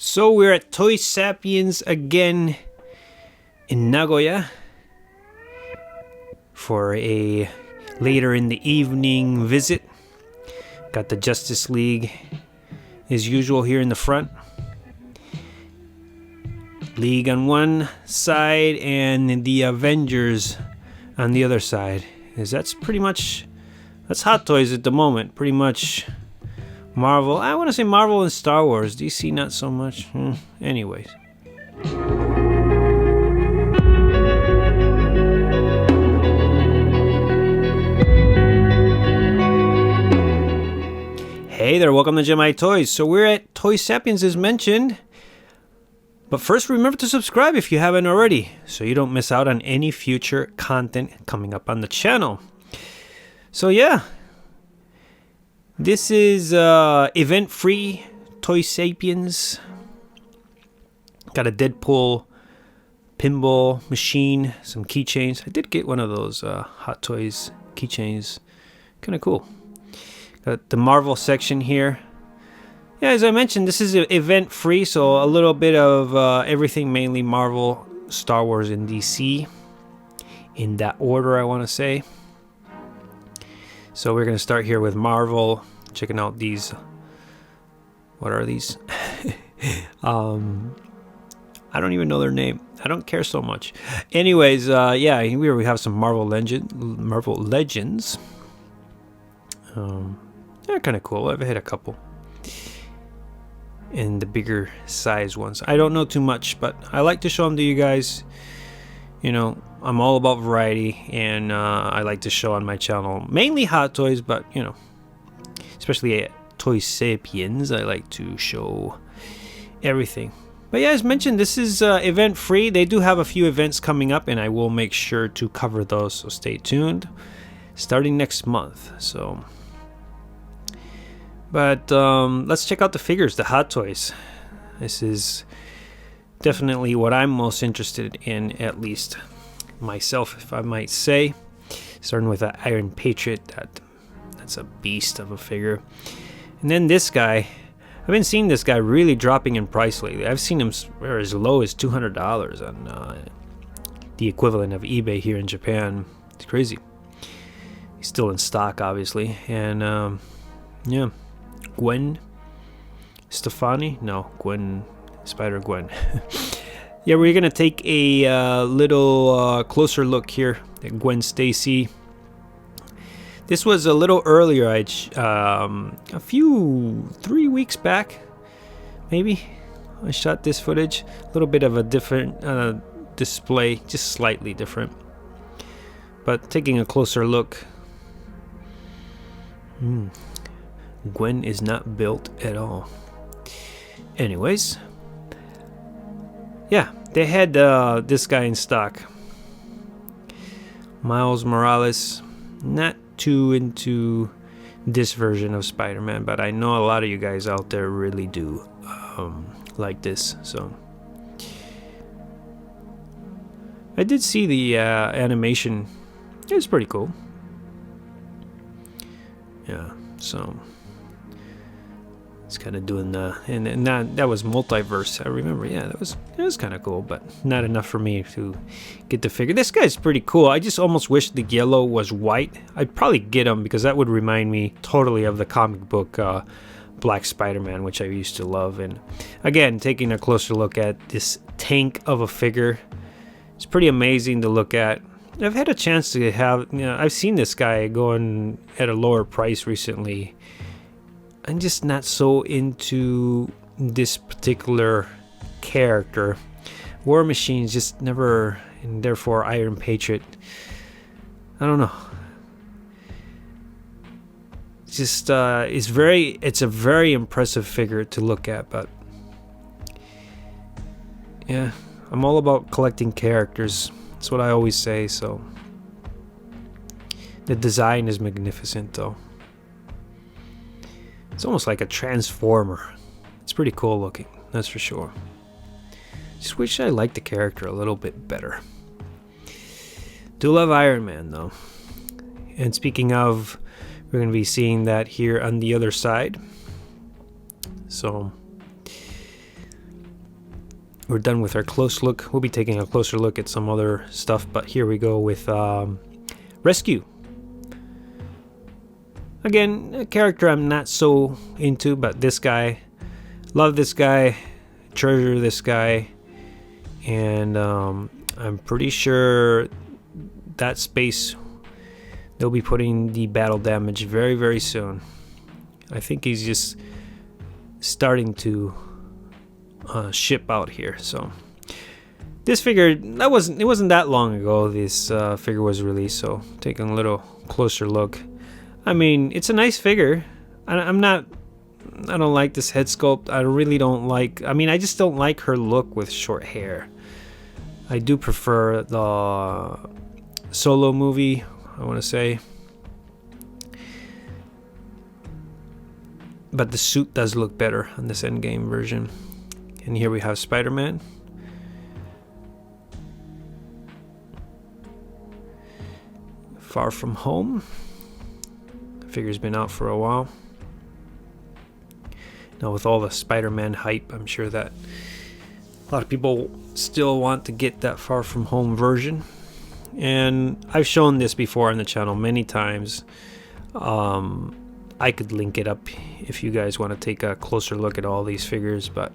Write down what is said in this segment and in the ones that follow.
So we're at Toy Sapiens again in Nagoya for a later in the evening visit. Got the Justice League as usual here in the front. League on one side and the Avengers on the other side. That's Hot Toys at the moment. Pretty much Marvel. I want to say Marvel and Star Wars. DC not so much. Anyways. Hey there, welcome to GemiiToys. So we're at Toy Sapiens as mentioned. But first, remember to subscribe if you haven't already, so you don't miss out on any future content coming up on the channel. So yeah, this is event-free Toy Sapiens. Got a Deadpool pinball machine, some keychains. I did get one of those Hot Toys keychains. Kind of cool. Got the Marvel section here. Yeah, as I mentioned, this is event-free, so a little bit of everything, mainly Marvel, Star Wars, and DC. In that order, I want to say. So we're going to start here with Marvel. Checking out these. What are these? I don't even know their name. I don't care so much. Anyways, yeah, here we have some Marvel Legends. They're kind of cool. I've hit a couple. And the bigger size ones. I don't know too much, but I like to show them to you guys. You know, I'm all about variety, and I like to show on my channel mainly Hot Toys, but you know, especially at Toy Sapiens, I like to show everything. But yeah, as mentioned, this is event free. They do have a few events coming up, and I will make sure to cover those, so stay tuned. Starting next month, so. But let's check out the figures, the Hot Toys. This is definitely what I'm most interested in, at least myself, if I might say. Starting with the Iron Patriot, that's a beast of a figure. And then this guy, I've been seeing this guy really dropping in price lately. I've seen him as low as $200 on the equivalent of eBay here in Japan. It's crazy. He's still in stock, obviously. And yeah. Gwen Stefani? No, Gwen, Spider-Gwen. Yeah, we're going to take a little closer look here at Gwen Stacy. This was a little earlier, 3 weeks back, maybe. I shot this footage. A little bit of a different display, just slightly different. But taking a closer look. Gwen is not built at all. Anyways, yeah, they had this guy in stock. Miles Morales. Not too into this version of Spider-Man, but I know a lot of you guys out there really do like this. So I did see the animation. It was pretty cool. Yeah, so it's kind of doing the and that was multiverse. I remember, yeah, it was kind of cool, but not enough for me to get the figure. This guy's pretty cool. I just almost wish the yellow was white. I'd probably get him because that would remind me totally of the comic book Black Spider-Man, which I used to love. And again, taking a closer look at this tank of a figure, it's pretty amazing to look at. I've had a chance to have, you know, I've seen this guy going at a lower price recently. I'm just not so into this particular character. War Machine's just never, and therefore Iron Patriot. I don't know. It's just it's a very impressive figure to look at, but yeah, I'm all about collecting characters. That's what I always say. So the design is magnificent, though. It's almost like a transformer. It's pretty cool looking, that's for sure. Just wish I liked the character a little bit better. Do love Iron Man, though. And speaking of, we're going to be seeing that here on the other side. So we're done with our close look. We'll be taking a closer look at some other stuff, but here we go with Rescue. Again, a character I'm not so into, but this guy, love this guy, treasure this guy, and I'm pretty sure that space they'll be putting the battle damage very, very soon. I think he's just starting to ship out here. So this figure, it wasn't that long ago this figure was released, so taking a little closer look. I mean, it's a nice figure. I don't like this head sculpt. I really don't like, I just don't like her look with short hair. I do prefer the Solo movie, I want to say. But the suit does look better on this Endgame version. And here we have Spider-Man. Far From Home. The figure's been out for a while. Now with all the Spider-Man hype, I'm sure that a lot of people still want to get that Far From Home version. And I've shown this before on the channel many times. I could link it up if you guys want to take a closer look at all these figures, but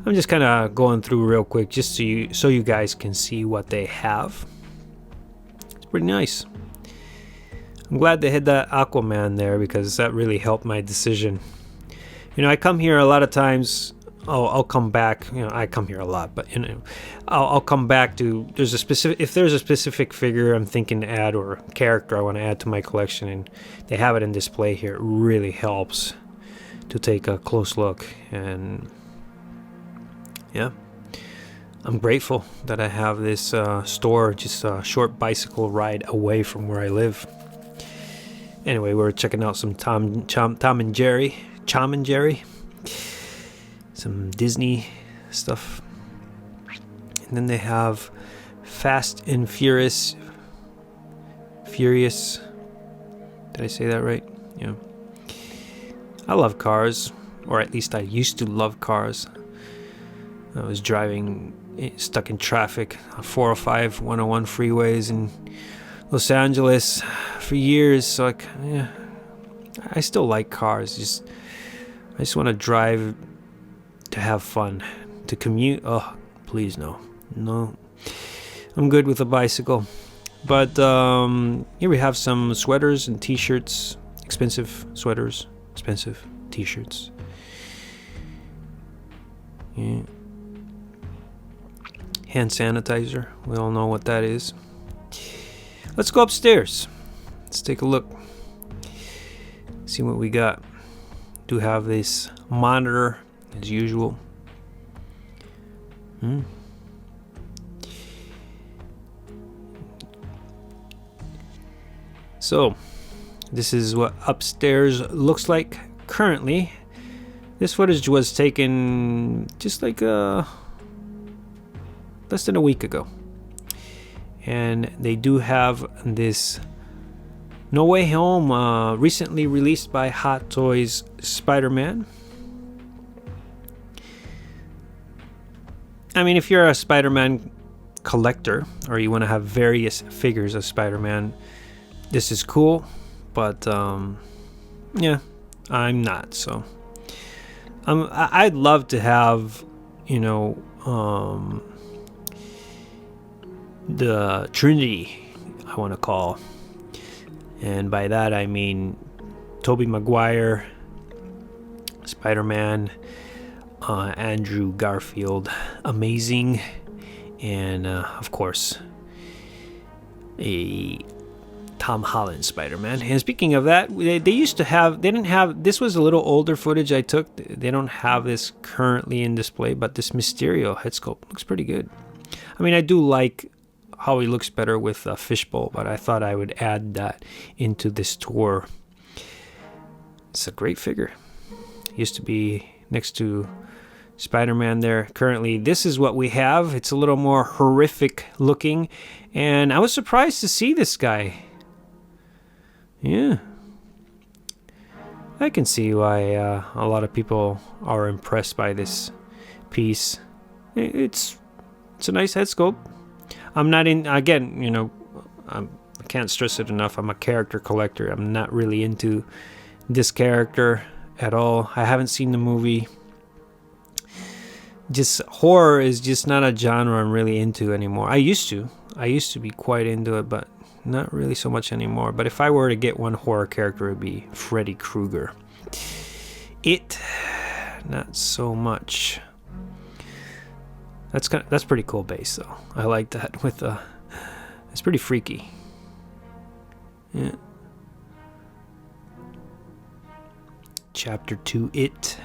I'm just kind of going through real quick just so you guys can see what they have. It's pretty nice. I'm glad they had that Aquaman there because that really helped my decision. You know, I come here a lot of times. I'll come back. You know, I come here a lot, but you know, I'll come back to if there's a specific figure I'm thinking to add or character I want to add to my collection, and they have it in display here. It really helps to take a close look, and yeah, I'm grateful that I have this store just a short bicycle ride away from where I live. Anyway, we're checking out some Tom and Jerry. Some Disney stuff. And then they have Fast and Furious. Did I say that right? Yeah. I love cars, or at least I used to love cars. I was driving, stuck in traffic, 405, 101 freeways in Los Angeles for years. So I still like cars. I just want to drive to have fun. To commute, oh, please no. I'm good with a bicycle. But here we have some sweaters and t-shirts. Expensive sweaters, expensive t-shirts. Yeah. Hand sanitizer. We all know what that is. Let's go upstairs. Let's take a look. See what we got. Do have this monitor as usual. So this is what upstairs looks like currently. This footage was taken just like less than a week ago, and they do have this No Way Home recently released by Hot Toys Spider-Man. I mean, if you're a Spider-Man collector or you want to have various figures of Spider-Man, this is cool, but yeah, I'm not. So I'd love to have, you know, the Trinity, I want to call, and by that I mean Tobey Maguire, Spider-Man, Andrew Garfield, amazing, and of course a Tom Holland Spider-Man. And speaking of that, they didn't have, this was a little older footage I took. They don't have this currently in display, but this Mysterio head sculpt looks pretty good. I mean, I do like how he looks better with a fishbowl, but I thought I would add that into this tour. It's a great figure. Used to be next to Spider-Man there. Currently, this is what we have. It's a little more horrific looking, and I was surprised to see this guy. Yeah, I can see why a lot of people are impressed by this piece. it's a nice head sculpt. I'm not in, again, I can't stress it enough. I'm a character collector. I'm not really into this character at all. I haven't seen the movie. Just horror is just not a genre I'm really into anymore. I used to be quite into it, but not really so much anymore. But if I were to get one horror character, it would be Freddy Krueger. It, not so much. That's pretty cool base though. I like that with it's pretty freaky. Yeah. Chapter 2, It.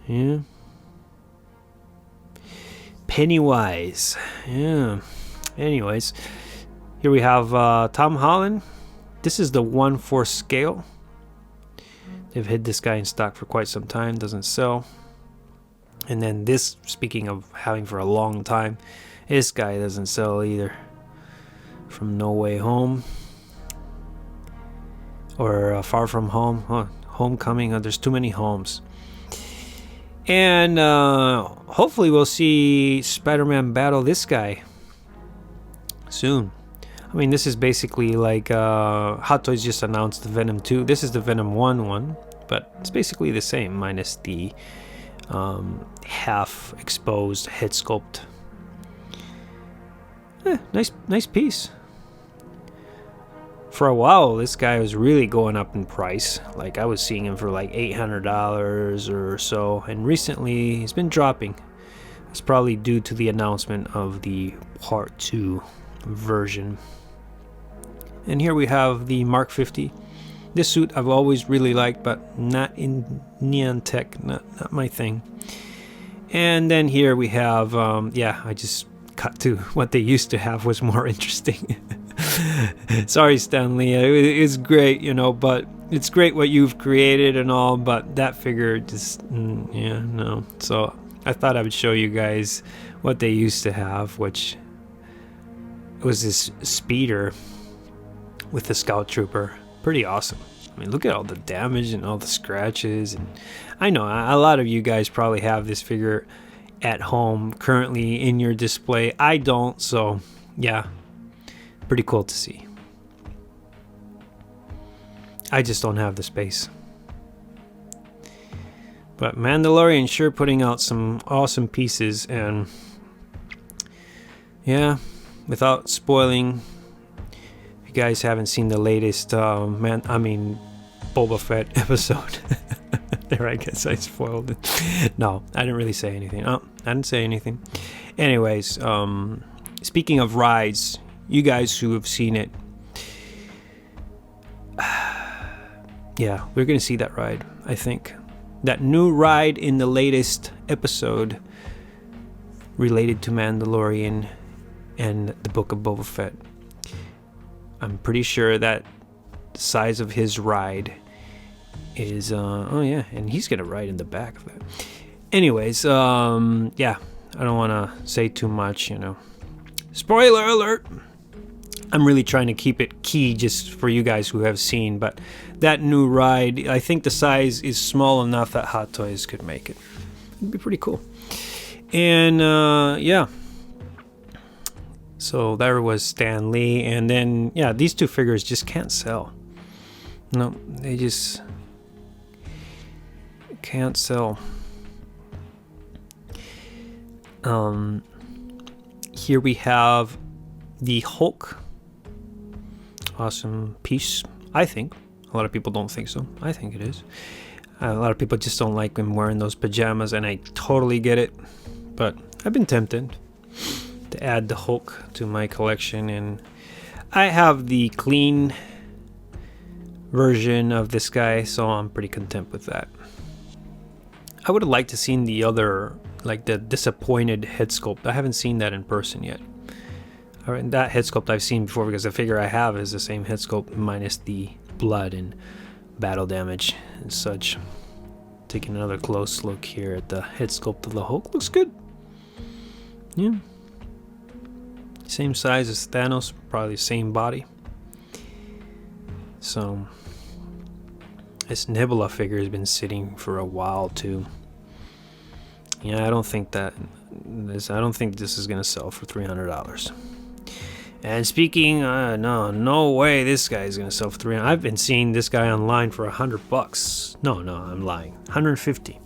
Yeah. Pennywise. Yeah. Anyways, here we have Tom Holland. This is the 1/4 scale. They've had this guy in stock for quite some time. Doesn't sell. And then this, speaking of having for a long time, this guy doesn't sell either. From No Way Home. Or Far From Home. Homecoming. There's too many homes. And hopefully we'll see Spider-Man battle this guy soon. I mean, this is basically like Hot Toys just announced the Venom 2. This is the Venom 1, but it's basically the same, minus the half exposed head sculpt. Nice piece. For a while, this guy was really going up in price. Like, I was seeing him for like $800 or so, and recently he's been dropping. It's probably due to the announcement of the Part 2 version. And here we have the Mark 50. This suit I've always really liked, but not in neon tech, not my thing. And then here we have, I just cut to what they used to have was more interesting. Sorry, Stanley, it's great, but it's great what you've created and all, but that figure just, no. So I thought I would show you guys what they used to have, which was this speeder with the Scout Trooper. Pretty awesome. I mean, look at all the damage and all the scratches. And I know a lot of you guys probably have this figure at home currently in your display. I don't, so yeah, pretty cool to see. I just don't have the space. But Mandalorian sure putting out some awesome pieces, and yeah, without spoiling, if you guys haven't seen the latest Boba Fett episode. There, I guess I spoiled it. No, I didn't really say anything. I didn't say anything. Anyways, speaking of rides, you guys who have seen it, yeah, we're gonna see that ride, I think. That new ride in the latest episode related to Mandalorian and the Book of Boba Fett. I'm pretty sure that the size of his ride is and he's gonna ride in the back of that. Anyways, I don't want to say too much, Spoiler alert. I'm really trying to keep it key just for you guys who have seen, but that new ride, I think the size is small enough that Hot Toys could make it. It'd be pretty cool. And so there was Stan Lee, and then these two figures just can't sell. No, they just can't sell. Here we have the Hulk. Awesome piece, I think. A lot of people don't think so. I think it is. A lot of people just don't like him wearing those pajamas, and I totally get it. But I've been tempted to add the Hulk to my collection, and I have the clean version of this guy, so I'm pretty content with that. I would have liked to seen the other, like the disappointed head sculpt. I haven't seen that in person yet. That head sculpt I've seen before, because the figure I have is the same head sculpt minus the blood and battle damage and such. Taking another close look here at the head sculpt of the Hulk. Looks good. Yeah. Same size as Thanos, probably the same body. So, This Nebula figure has been sitting for a while too. Yeah, I don't think this is gonna sell for $300. And speaking, no way this guy is gonna sell for $300. I've been seeing this guy online for $100. No, I'm lying. 150.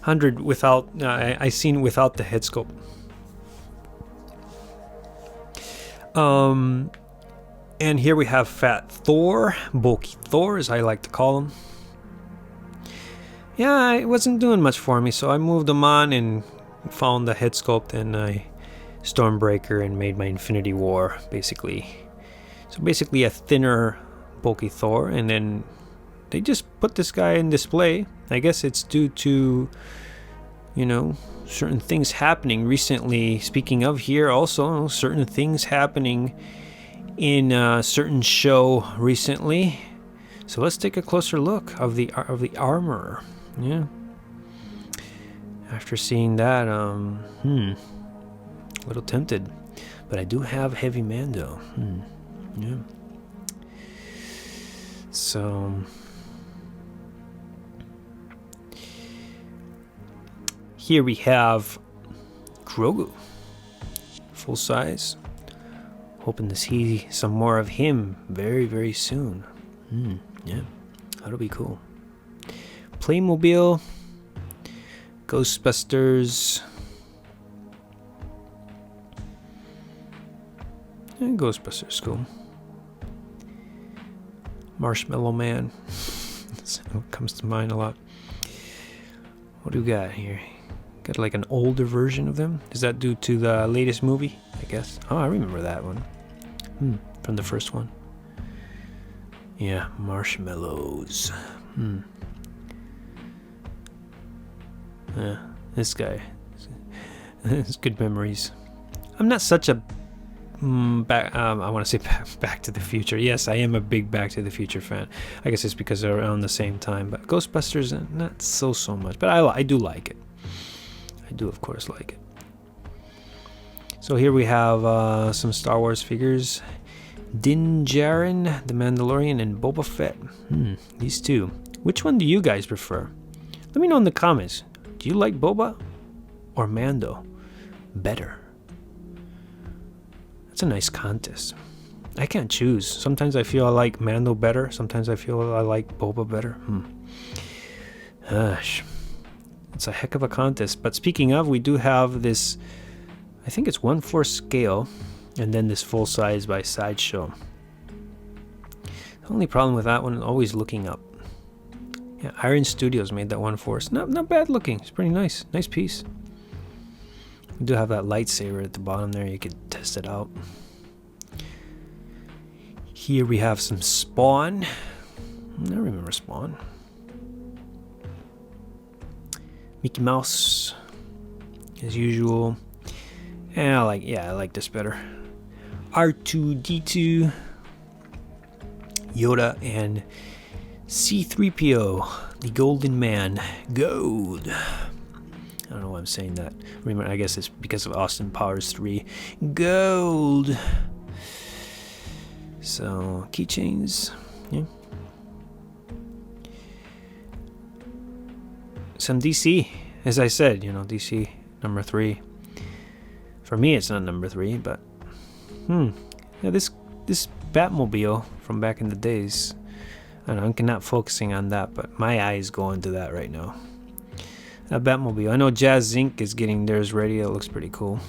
100 without. I seen without the head sculpt. And here we have Fat Thor, bulky Thor, as I like to call him. Yeah, it wasn't doing much for me, so I moved him on and found the head sculpt and I Stormbreaker and made my Infinity War, basically. So basically a thinner, bulky Thor, and then they just put this guy in display. I guess it's due to, certain things happening recently. Speaking of here, also certain things happening in a certain show recently. So let's take a closer look of the armor. Yeah. After seeing that, a little tempted, but I do have Heavy Mando. Yeah. So here we have Grogu, full size. Hoping to see some more of him very, very soon. Yeah, that'll be cool. Playmobil, Ghostbusters. And Ghostbusters, cool. Marshmallow Man. That's what comes to mind a lot. What do we got here? Got like an older version of them. Is that due to the latest movie? I guess. Oh, I remember that one. From the first one. Yeah, marshmallows. Yeah, this guy. It's good memories. I'm not such a I want to say Back to the Future. Yes, I am a big Back to the Future fan. I guess it's because they're around the same time. But Ghostbusters, not so much. But I do like it. I do, of course, like it. So here we have some Star Wars figures. Din Djarin, the Mandalorian, and Boba Fett. These two. Which one do you guys prefer? Let me know in the comments. Do you like Boba or Mando better? That's a nice contest. I can't choose. Sometimes I feel I like Mando better. Sometimes I feel I like Boba better. Gosh. It's a heck of a contest. But speaking of, we do have this, I think it's 1/4 scale, and then this full size by Sideshow. The only problem with that one is always looking up. Yeah, Iron Studios made that 1/4. Not bad looking. It's pretty nice. Nice piece. We do have that lightsaber at the bottom there. You could test it out. Here we have some Spawn. I remember Spawn. Mickey Mouse, as usual. And I like this better. R2-D2, Yoda, and C-3PO, the Golden Man. Gold. I don't know why I'm saying that. Remember, I guess it's because of Austin Powers 3. Gold. So, keychains. Yeah. Some DC. As I said, DC number 3. For me, it's not number 3, but... Yeah, this Batmobile from back in the days. I don't know, I'm not focusing on that, but my eyes go into that right now. That Batmobile. I know Jazz Inc. is getting theirs ready. It looks pretty cool.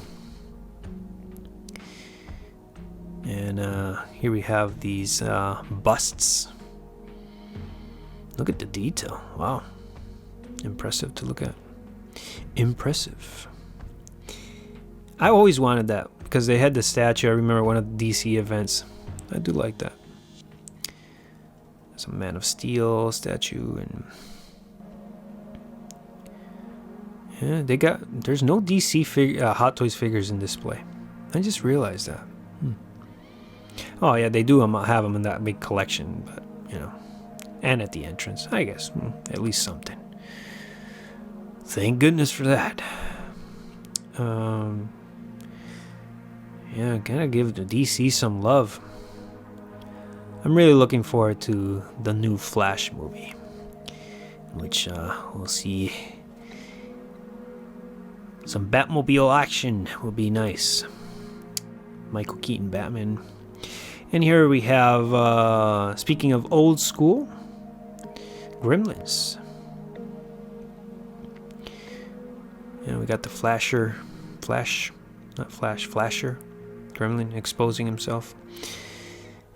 And here we have these busts. Look at the detail. Wow. Impressive to look at. Impressive. I always wanted that because they had the statue. I remember one of the DC events. I do like that. There's a Man of Steel statue, and yeah, there's no DC Hot Toys figures in display. I just realized that. Oh yeah, they do have them in that big collection, but and at the entrance, I guess. At least something. Thank goodness for that. Yeah, gotta give the DC some love. I'm really looking forward to the new Flash movie, which we'll see some Batmobile action. Will be nice. Michael Keaton Batman. And here we have, speaking of old school, Gremlins. And we got the Flasher, Gremlin exposing himself.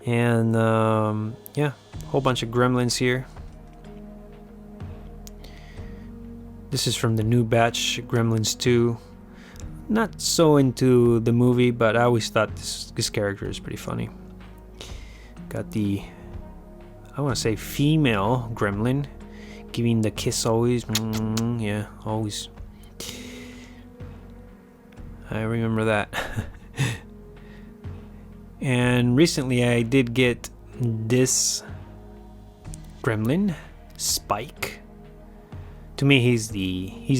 And yeah, a whole bunch of Gremlins here. This is from the new batch, Gremlins 2. Not so into the movie, but I always thought this character is pretty funny. Got the, I want to say female Gremlin, giving the kiss always. Yeah, always. I remember that. And recently I did get this Gremlin, Spike. To me, he's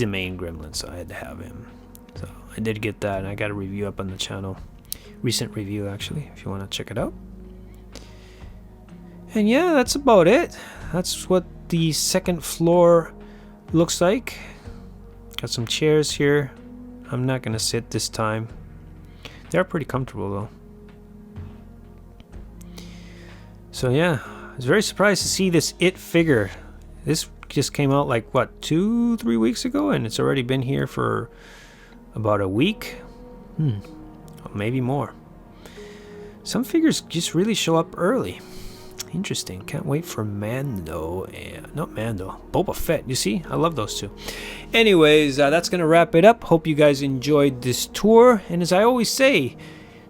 a main Gremlin, so I had to have him. So I did get that, and I got a review up on the channel. Recent review, actually, if you want to check it out. And yeah, that's about it. That's what the second floor looks like. Got some chairs here. I'm not gonna sit this time. They're pretty comfortable though. So yeah, I was very surprised to see this It figure. This just came out like what, 2-3 weeks ago, and it's already been here for about a week. Maybe more. Some figures just really show up early. Interesting. Can't wait for Mando. Not Mando. Boba Fett. You see? I love those two. Anyways, that's going to wrap it up. Hope you guys enjoyed this tour. And as I always say,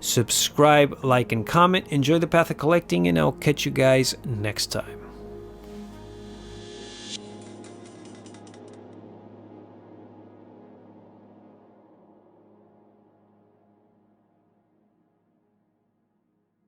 subscribe, like, and comment. Enjoy the path of collecting, and I'll catch you guys next time.